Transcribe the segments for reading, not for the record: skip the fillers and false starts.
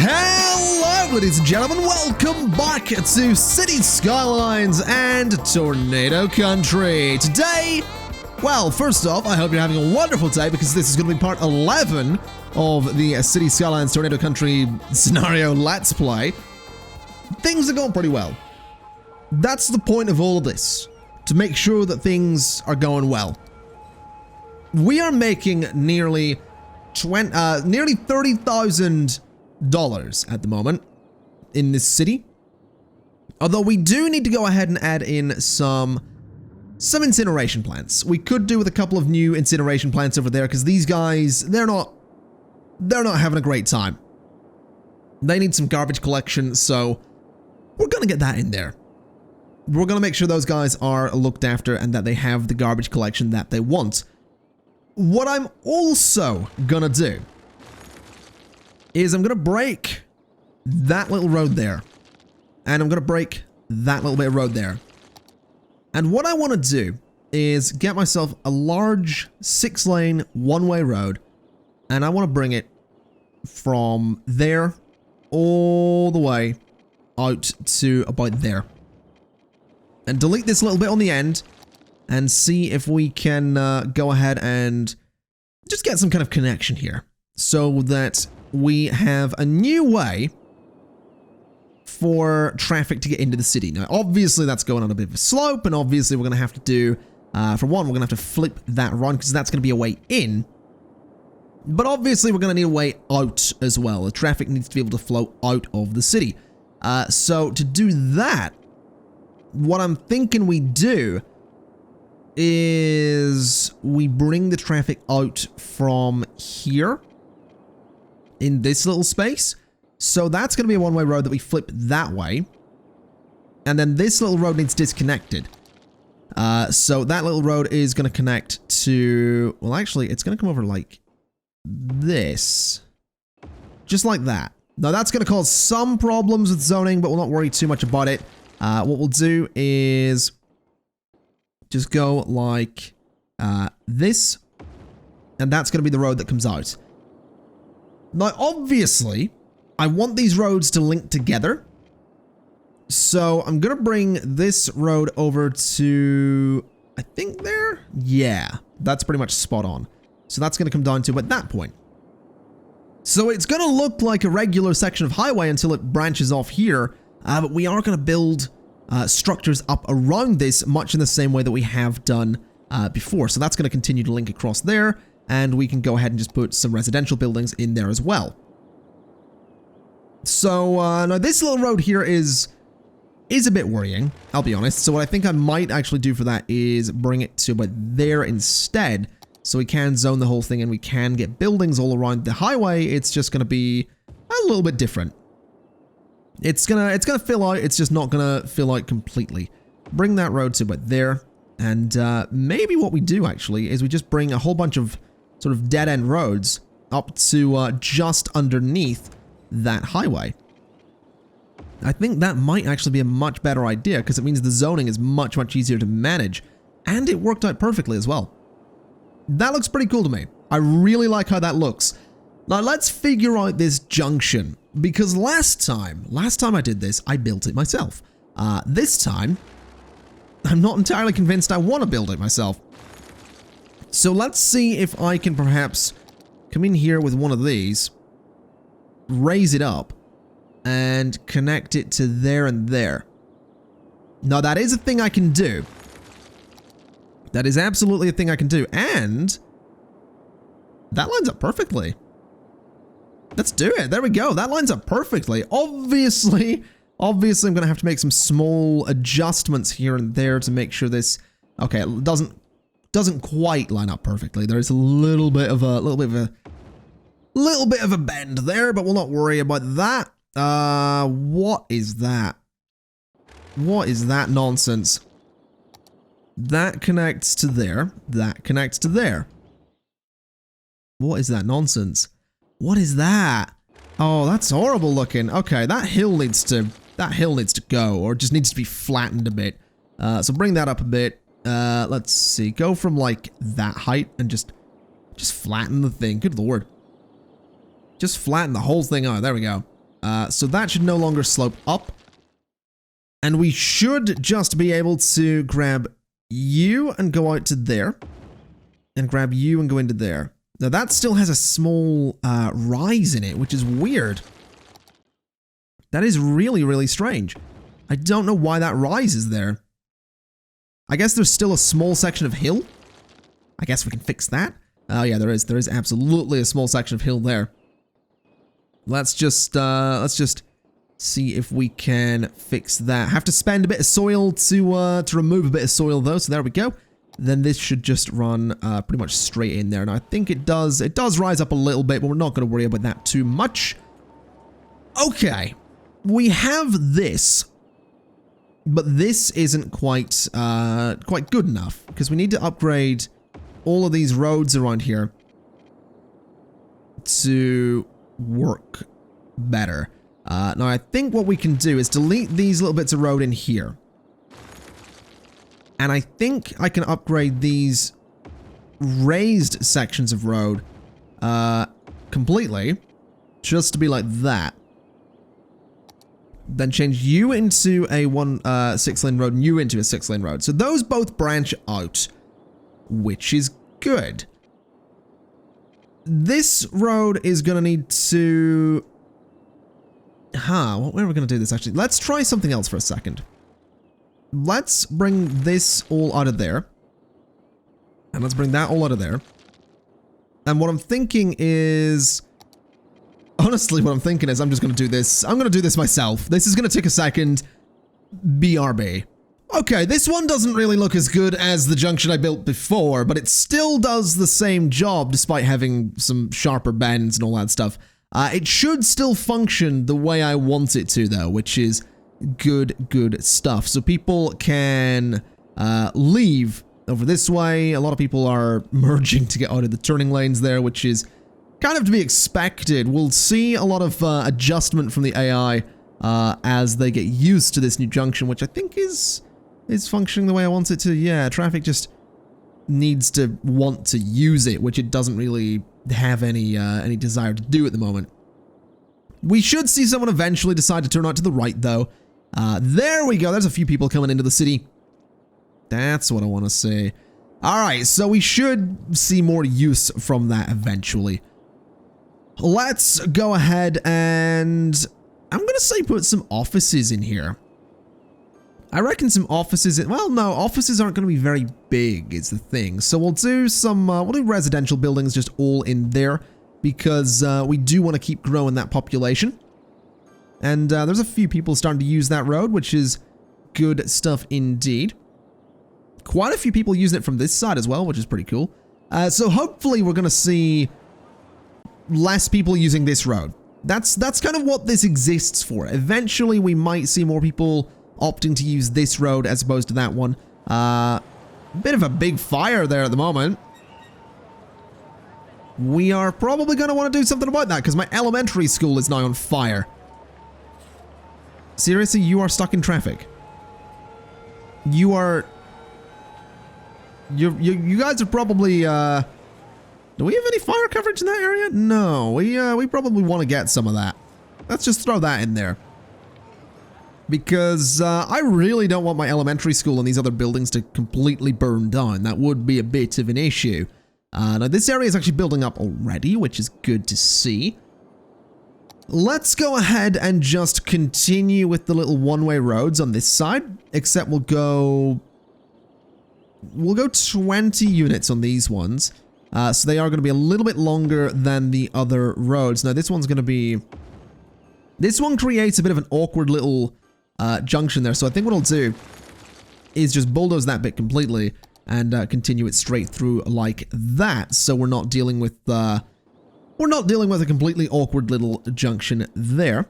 Hello, ladies and gentlemen, welcome back to City Skylines and Tornado Country. Today, well, first off, I hope you're having a wonderful day because this is going to be part 11 of the City Skylines Tornado Country scenario Let's Play. Things are going pretty well. That's the point of all of this, to make sure that things are going well. We are making nearly $30,000 at the moment in this city. Although we do need to go ahead and add in some incineration plants. We could do with a couple of new incineration plants over there because these guys, they're not having a great time. They need some garbage collection, so we're gonna get that in there. We're gonna make sure those guys are looked after and that they have the garbage collection that they want. What I'm also gonna do is I'm gonna break that little road there. And I'm gonna break that little bit of road there. And what I wanna do is get myself a large 6-lane one-way road. And I wanna bring it from there all the way out to about there. And delete this little bit on the end and see if we can go ahead and just get some kind of connection here so that we have a new way for traffic to get into the city. Now, obviously, that's going on a bit of a slope, and obviously, we're going to have to do, for one, we're going to have to flip that run because that's going to be a way in. But obviously, we're going to need a way out as well. The traffic needs to be able to flow out of the city. So, to do that, what I'm thinking we do is we bring the traffic out from here in this little space. So that's going to be a one-way road that we flip that way. And then this little road needs disconnected. So that little road is going to connect to, well, actually, it's going to come over like this. Just like that. Now, that's going to cause some problems with zoning, but we'll not worry too much about it. What we'll do is just go like this. And that's going to be the road that comes out. Now, obviously, I want these roads to link together. So I'm going to bring this road over to, I think there? Yeah, that's pretty much spot on. So that's going to come down to at that point. So it's going to look like a regular section of highway until it branches off here. But we are going to build structures up around this much in the same way that we have done before. So that's going to continue to link across there. And we can go ahead and just put some residential buildings in there as well. So, now this little road here is a bit worrying, I'll be honest. So what I think I might actually do for that is bring it to about there instead. So we can zone the whole thing and we can get buildings all around the highway. It's just going to be a little bit different. It's gonna fill out, it's just not gonna fill out completely. Bring that road to about there. And maybe what we do actually is we just bring a whole bunch of sort of dead-end roads up to just underneath that highway. I think that might actually be a much better idea because it means the zoning is much, much easier to manage. And it worked out perfectly as well. That looks pretty cool to me. I really like how that looks. Now let's figure out this junction because last time I did this, I built it myself. This time, I'm not entirely convinced I want to build it myself. So let's see if I can perhaps come in here with one of these, raise it up, and connect it to there and there. Now that is a thing I can do. That is absolutely a thing I can do. And that lines up perfectly. Let's do it. There we go. That lines up perfectly. Obviously, I'm going to have to make some small adjustments here and there to make sure this, okay, it doesn't quite line up perfectly. There's a little bit of a bend there, but we'll not worry about that. What is that? What is that nonsense? That connects to there. That connects to there. What is that nonsense? What is that? Oh, that's horrible looking. Okay, that hill needs to go, or just needs to be flattened a bit. So bring that up a bit. Let's see. Go from like that height and just flatten the thing. Good lord. Just flatten the whole thing out. There we go. So that should no longer slope up. And we should just be able to grab you and go out to there. And grab you and go into there. Now that still has a small rise in it, which is weird. That is really, really strange. I don't know why that rise is there. I guess there's still a small section of hill. I guess we can fix that. Oh yeah, there is. There is absolutely a small section of hill there. Let's just see if we can fix that. Have to spend a bit of soil to remove a bit of soil though. So there we go. Then this should just run pretty much straight in there. And I think it does rise up a little bit, but we're not going to worry about that too much. Okay, we have this, but this isn't quite good enough because we need to upgrade all of these roads around here to work better. Now I think what we can do is delete these little bits of road in here. And I think I can upgrade these raised sections of road completely, just to be like that. Then change you into a 6-lane road and you into a 6-lane road. So those both branch out, which is good. This road is going to need to... where are we going to do this actually? Let's try something else for a second. Let's bring this all out of there. And let's bring that all out of there. And what I'm thinking is... Honestly, what I'm thinking is I'm just going to do this. I'm going to do this myself. This is going to take a second. BRB. Okay, this one doesn't really look as good as the junction I built before, but it still does the same job despite having some sharper bends and all that stuff. It should still function the way I want it to, though, which is good stuff. So people can leave over this way. A lot of people are merging to get out of the turning lanes there, which is kind of to be expected. We'll see a lot of adjustment from the AI as they get used to this new junction, which I think is functioning the way I want it to. Yeah, traffic just needs to want to use it, which it doesn't really have any desire to do at the moment. We should see someone eventually decide to turn out to the right, though. There we go. There's a few people coming into the city. That's what I want to see. All right, so we should see more use from that eventually. Let's go ahead and I'm going to say put some offices in here. I reckon some offices, well, no, offices aren't going to be very big is the thing. So we'll do we'll do residential buildings just all in there because we do want to keep growing that population. And there's a few people starting to use that road, which is good stuff indeed. Quite a few people using it from this side as well, which is pretty cool. So hopefully we're going to see less people using this road. That's kind of what this exists for. Eventually we might see more people opting to use this road as opposed to that one. Bit of a big fire there at the moment. We are probably going to want to do something about that because my elementary school is now on fire. Seriously, you are stuck in traffic. You are... You guys are probably... Do we have any fire coverage in that area? No, we probably want to get some of that. Let's just throw that in there. Because I really don't want my elementary school and these other buildings to completely burn down. That would be a bit of an issue. Now this area is actually building up already, which is good to see. Let's go ahead and just continue with the little one-way roads on this side, except we'll go 20 units on these ones. So they are going to be a little bit longer than the other roads. Now this one's going to be... This one creates a bit of an awkward little junction there. So I think what I'll do is just bulldoze that bit completely and continue it straight through like that. So we're not dealing with a completely awkward little junction there.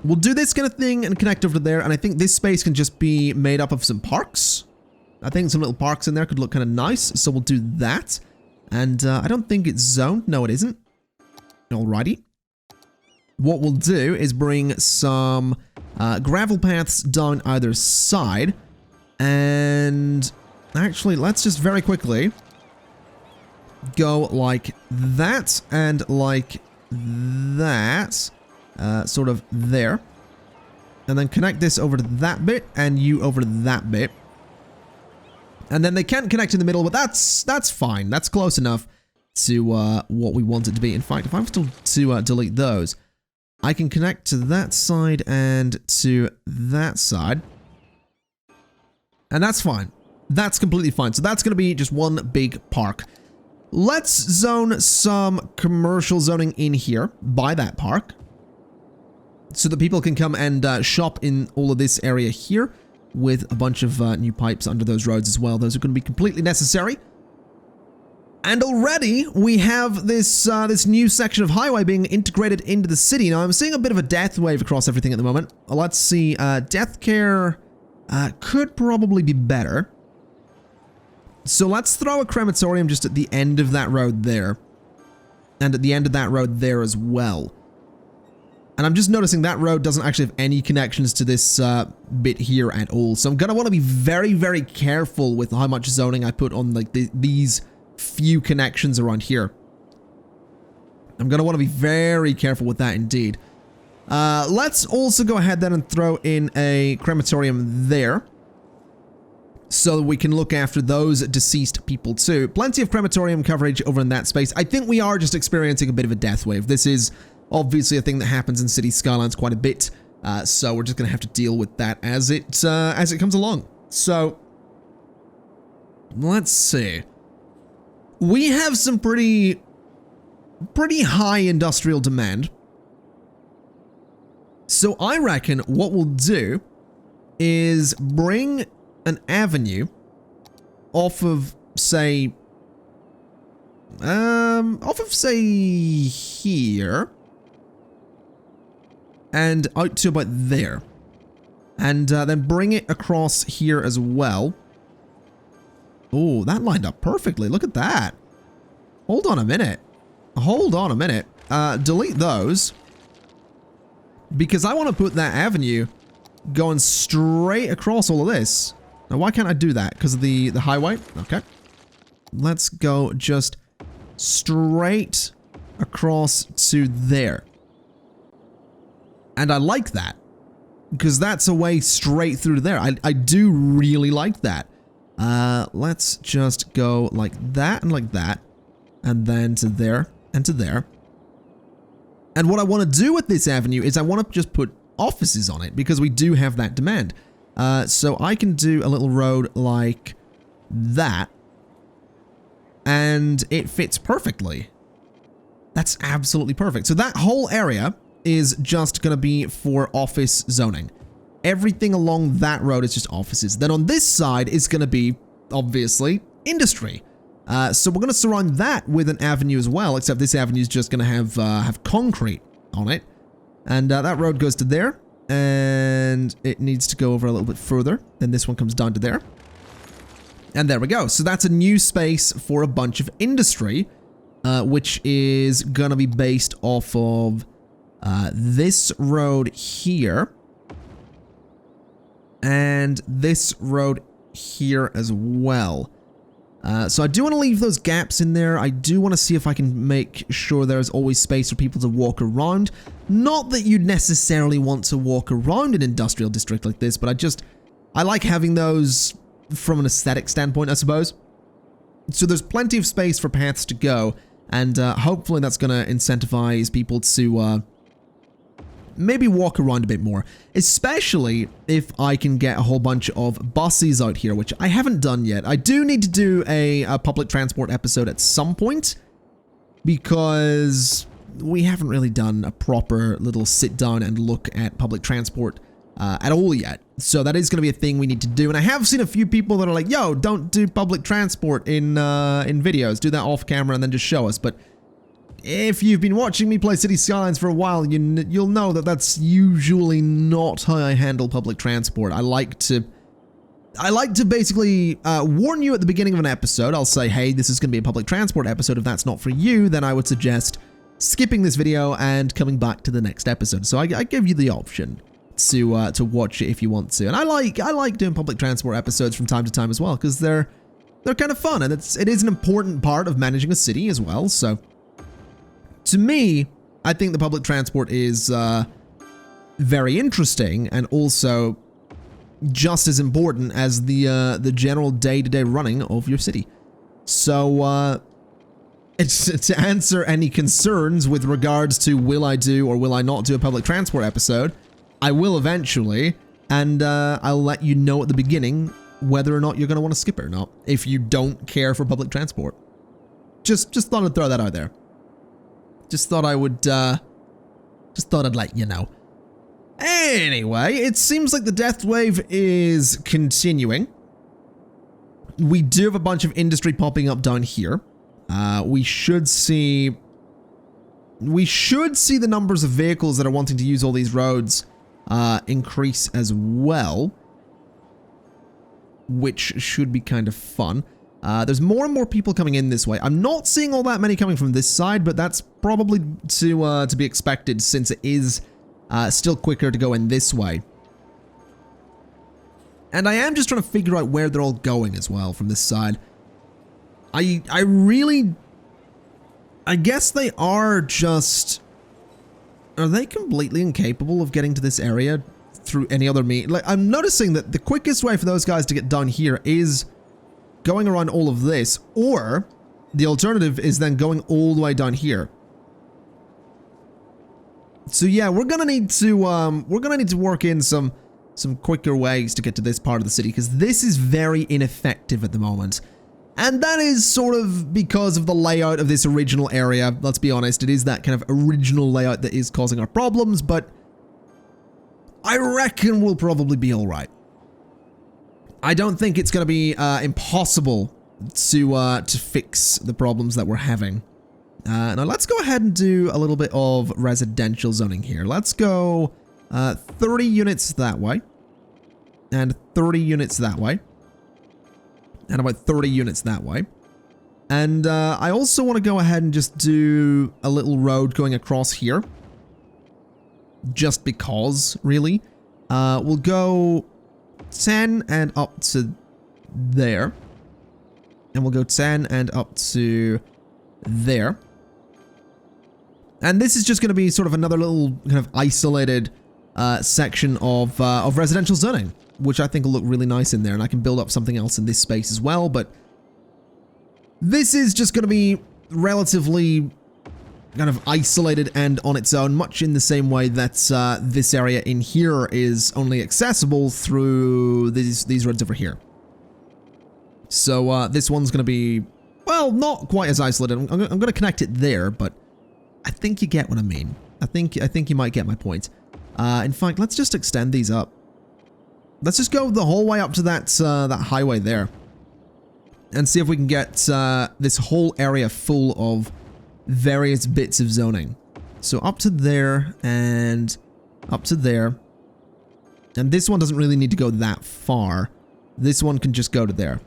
We'll do this kind of thing and connect over to there. And I think this space can just be made up of some parks. I think some little parks in there could look kind of nice. So we'll do that. And I don't think it's zoned. No, it isn't. Alrighty. What we'll do is bring some gravel paths down either side. And actually, let's just very quickly go like that and like that. sort of there. And then connect this over to that bit, and you over to that bit. And then they can't connect in the middle, but that's fine. That's close enough to what we want it to be. In fact, if I'm still to delete those, I can connect to that side and to that side. And that's fine. That's completely fine. So that's going to be just one big park. Let's zone some commercial zoning in here by that park, so that people can come and shop in all of this area here with a bunch of new pipes under those roads as well. Those are going to be completely necessary. And already we have this this new section of highway being integrated into the city. Now I'm seeing a bit of a death wave across everything at the moment. Let's see. Death care could probably be better. So let's throw a crematorium just at the end of that road there. And at the end of that road there as well. And I'm just noticing that road doesn't actually have any connections to this bit here at all. So I'm going to want to be very, very careful with how much zoning I put on like these few connections around here. I'm going to want to be very careful with that indeed. Let's also go ahead then and throw in a crematorium there, so we can look after those deceased people too. Plenty of crematorium coverage over in that space. I think we are just experiencing a bit of a death wave. This is obviously a thing that happens in city skylines quite a bit, so we're just going to have to deal with that as it comes along. So, let's see. We have some pretty high industrial demand. So I reckon what we'll do is bring an avenue off of, say, here, and out to about there, and then bring it across here as well. Oh, that lined up perfectly. Look at that. Hold on a minute. Hold on a minute. Delete those, because I want to put that avenue going straight across all of this. Now, why can't I do that? Because of the highway? Okay. Let's go just straight across to there. And I like that, because that's a way straight through to there. I do really like that. Let's just go like that, and then to there, and to there. And what I want to do with this avenue is I want to just put offices on it, because we do have that demand. So I can do a little road like that, and it fits perfectly. That's absolutely perfect. So that whole area is just going to be for office zoning. Everything along that road is just offices. Then on this side is going to be, obviously, industry. So we're going to surround that with an avenue as well, except this avenue is just going to have concrete on it. And that road goes to there, and it needs to go over a little bit further. Then this one comes down to there. And there we go. So that's a new space for a bunch of industry, which is going to be based off of this road here, and this road here as well. So I do want to leave those gaps in there. I do want to see if I can make sure there's always space for people to walk around. Not that you'd necessarily want to walk around an industrial district like this, but I like having those from an aesthetic standpoint, I suppose. So there's plenty of space for paths to go, and hopefully that's going to incentivize people to maybe walk around a bit more, especially if I can get a whole bunch of buses out here, which I haven't done yet. I do need to do a public transport episode at some point, because we haven't really done a proper little sit down and look at public transport at all yet. So that is going to be a thing we need to do. And I have seen a few people that are like, yo, don't do public transport in videos. Do that off camera and then just show us. But if you've been watching me play City Skylines for a while, you'll know that that's usually not how I handle public transport. I like to basically warn you at the beginning of an episode. I'll say, hey, this is going to be a public transport episode. If that's not for you, then I would suggest skipping this video and coming back to the next episode. So I give you the option to watch it if you want to. And I like doing public transport episodes from time to time as well, because they're kind of fun, and it is an important part of managing a city as well. So to me, I think the public transport is very interesting and also just as important as the general day-to-day running of your city. So, it's to answer any concerns with regards to will I do or will I not do a public transport episode, I will eventually, and I'll let you know at the beginning whether or not you're going to want to skip it or not, if you don't care for public transport. Just thought I'd throw that out there. Just thought I would, just thought I'd let you know. Anyway, it seems like the death wave is continuing. We do have a bunch of industry popping up down here. We should see the numbers of vehicles that are wanting to use all these roads increase as well, which should be kind of fun. There's more and more people coming in this way. I'm not seeing all that many coming from this side, but that's probably to be expected since it is still quicker to go in this way. And I am just trying to figure out where they're all going as well from this side. I guess they are just... Are they completely incapable of getting to this area through any other means? Like, I'm noticing that the quickest way for those guys to get down here is going around all of this, or the alternative is then going all the way down here. So yeah, we're gonna need to work in some quicker ways to get to this part of the city, because this is very ineffective at the moment. And that is sort of because of the layout of this original area. Let's be honest, it is that kind of original layout that is causing our problems, but I reckon we'll probably be alright. I don't think it's going to be impossible to fix the problems that we're having. Now let's go ahead and do a little bit of residential zoning here. Let's go 30 units that way, and 30 units that way. And about 30 units that way. And I also want to go ahead and just do a little road going across here. Just because, really. We'll go 10 and up to there. And we'll go 10 and up to there. And this is just going to be sort of another little kind of isolated section of residential zoning, which I think will look really nice in there, and I can build up something else in this space as well, but this is just going to be relatively kind of isolated and on its own, much in the same way that this area in here is only accessible through these roads over here. So this one's going to be, well, not quite as isolated. I'm going to connect it there, but I think you get what I mean. I think you might get my point. In fact, let's just extend these up. Let's just go the whole way up to that highway there, and see if we can get this whole area full of various bits of zoning. So up to there and up to there, and this one doesn't really need to go that far. This one can just go to there.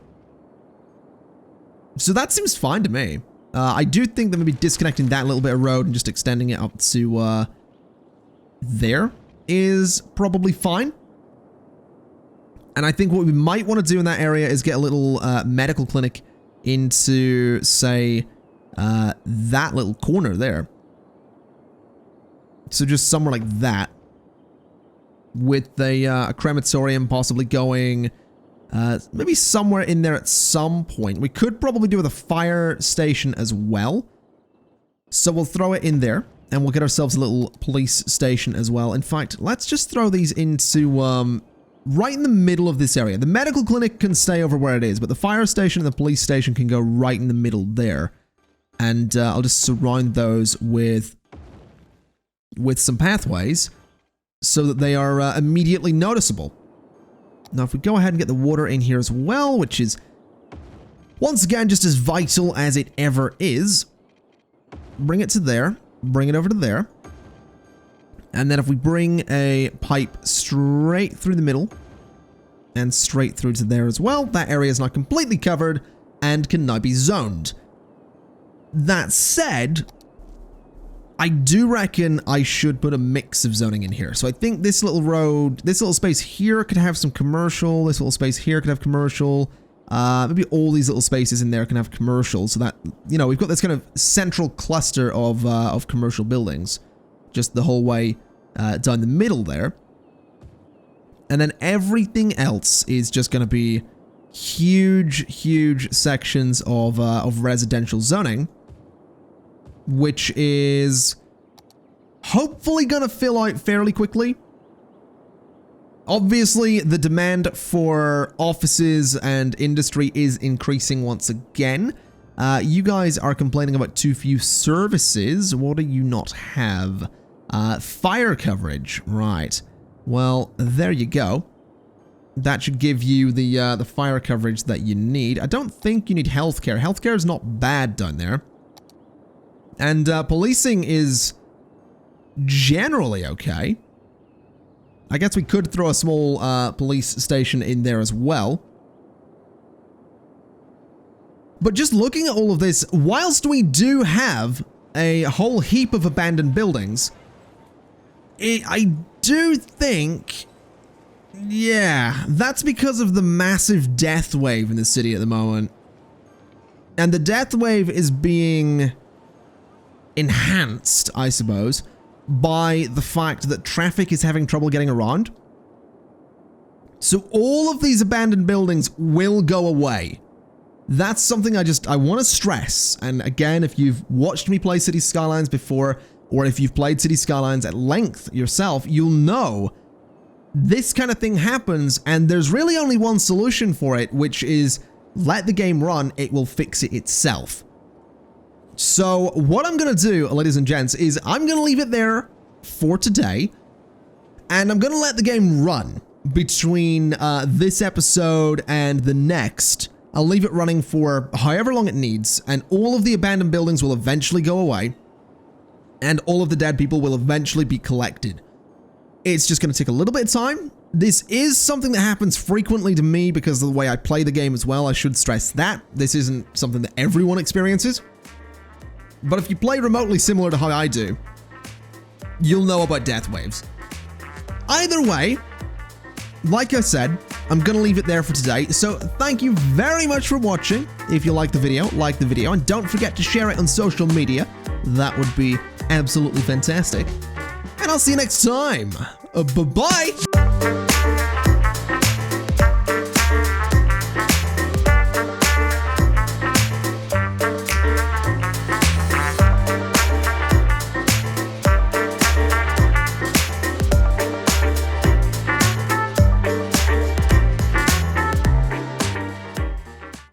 So that seems fine to me. I do think that maybe disconnecting that little bit of road and just extending it up to there is probably fine. And I think what we might want to do in that area is get a little medical clinic into, say, that little corner there. So just somewhere like that. With a crematorium possibly going maybe somewhere in there at some point. We could probably do with a fire station as well. So we'll throw it in there, and we'll get ourselves a little police station as well. In fact, let's just throw these into... right in the middle of this area. The medical clinic can stay over where it is, but the fire station and the police station can go right in the middle there. And I'll just surround those with some pathways so that they are immediately noticeable. Now, if we go ahead and get the water in here as well, which is, once again, just as vital as it ever is, bring it to there, bring it over to there. And then if we bring a pipe straight through the middle and straight through to there as well, that area is now completely covered and can now be zoned. That said, I do reckon I should put a mix of zoning in here. So I think this little road, this little space here could have some commercial, this little space here could have commercial, maybe all these little spaces in there can have commercial, so that, you know, we've got this kind of central cluster of commercial buildings. just the whole way down the middle there. And then everything else is just going to be huge sections of residential zoning, which is hopefully going to fill out fairly quickly. Obviously, the demand for offices and industry is increasing once again. You guys are complaining about too few services. What do you not have? Fire coverage, right. Well, there you go. That should give you the fire coverage that you need. I don't think you need healthcare. Healthcare is not bad down there. And policing is generally okay. I guess we could throw a small police station in there as well. But just looking at all of this, whilst we do have a whole heap of abandoned buildings, I do think, yeah, that's because of the massive death wave in the city at the moment. And the death wave is being enhanced, I suppose, by the fact that traffic is having trouble getting around. So all of these abandoned buildings will go away. That's something I want to stress. And again, if you've watched me play City Skylines before, or if you've played City Skylines at length yourself, you'll know this kind of thing happens, and there's really only one solution for it, which is let the game run, it will fix it itself. So what I'm going to do, ladies and gents, is I'm going to leave it there for today, and I'm going to let the game run between this episode and the next. I'll leave it running for however long it needs, and all of the abandoned buildings will eventually go away, and all of the dead people will eventually be collected. It's just going to take a little bit of time. This is something that happens frequently to me because of the way I play the game as well. I should stress that. This isn't something that everyone experiences. But if you play remotely similar to how I do, you'll know about death waves. Either way, like I said, I'm going to leave it there for today. So thank you very much for watching. If you like the video, and don't forget to share it on social media. That would be absolutely fantastic. And I'll see you next time. Bye-bye.